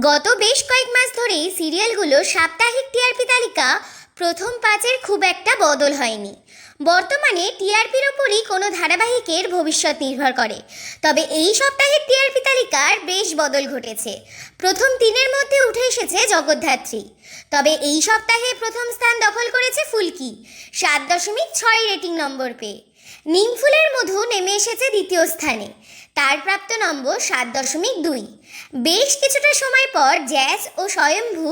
গত বেশ কয়েক মাস ধরেই সিরিয়ালগুলোর সাপ্তাহিক টিআরপি তালিকা প্রথম পাঁচের খুব একটা বদল হয়নি। বর্তমানে টিআরপির ওপরই কোনো ধারাবাহিকের ভবিষ্যৎ নির্ভর করে। তবে এই সপ্তাহের টিআরপি তালিকার বেশ বদল ঘটেছে। প্রথম তিনের মধ্যে উঠে এসেছে জগদ্ধাত্রী। তবে এই সপ্তাহে প্রথম স্থান দখল করেছে ফুলকি 7.6 রেটিং নম্বর পেয়ে। নিমফুলের মধু নেমে এসেছে দ্বিতীয় স্থানে, তার প্রাপ্ত নম্বর 7.2। বেশ কিছুটা সময় পর জ্যাজ ও স্বয়ম্ভু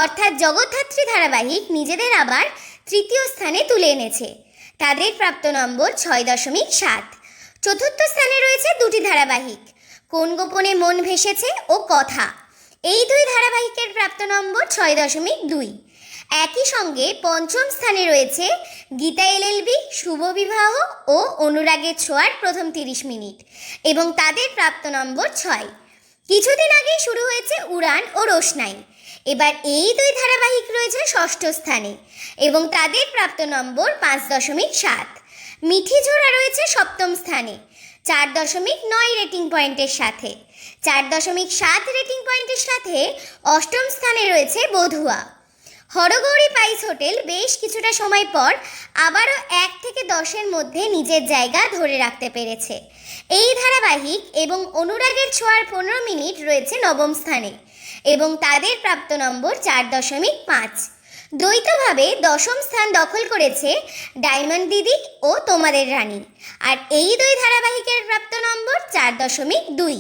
অর্থাৎ জগদ্ধাত্রী ধারাবাহিক নিজেদের আবার তৃতীয় স্থানে তুলে এনেছে, তাদের প্রাপ্ত নম্বর 6.7। চতুর্থ স্থানে রয়েছে দুটি ধারাবাহিক, কোন গোপনে মন ভেসেছে ও কথা। এই দুই ধারাবাহিকের প্রাপ্ত নম্বর 6.2। একই সঙ্গে পঞ্চম স্থানে রয়েছে গীতা এলএলবি, শুভ বিবাহ ও অনুরাগের ছোঁয়ার প্রথম 30 মিনিট এবং তাদের প্রাপ্ত নম্বর 6। কিছুদিন আগেই শুরু হয়েছে উড়ান ও রোশনাই। এবার এই দুই ধারাবাহিক রয়েছে ষষ্ঠ স্থানে এবং তাদের প্রাপ্ত নম্বর 5.7। মিঠি ঝোড়া রয়েছে সপ্তম স্থানে 4.9 রেটিং পয়েন্টের সাথে। 4.7 রেটিং পয়েন্টের সাথে অষ্টম স্থানে রয়েছে বধুয়া। হরগৌরী পাইস হোটেল বেশ কিছুটা সময় পর আবারও 1 থেকে 10-এর মধ্যে নিজের জায়গা ধরে রাখতে পেরেছে। এই ধারাবাহিক এবং অনুরাগের ছোঁয়ার 15 মিনিট রয়েছে নবম স্থানে এবং তাদের প্রাপ্ত নম্বর 4.5। দ্বৈতভাবে দশম স্থান দখল করেছে ডায়মন্ড দিদি ও তোমাদের রানী, আর এই দুই ধারাবাহিকের প্রাপ্ত নম্বর 4.2।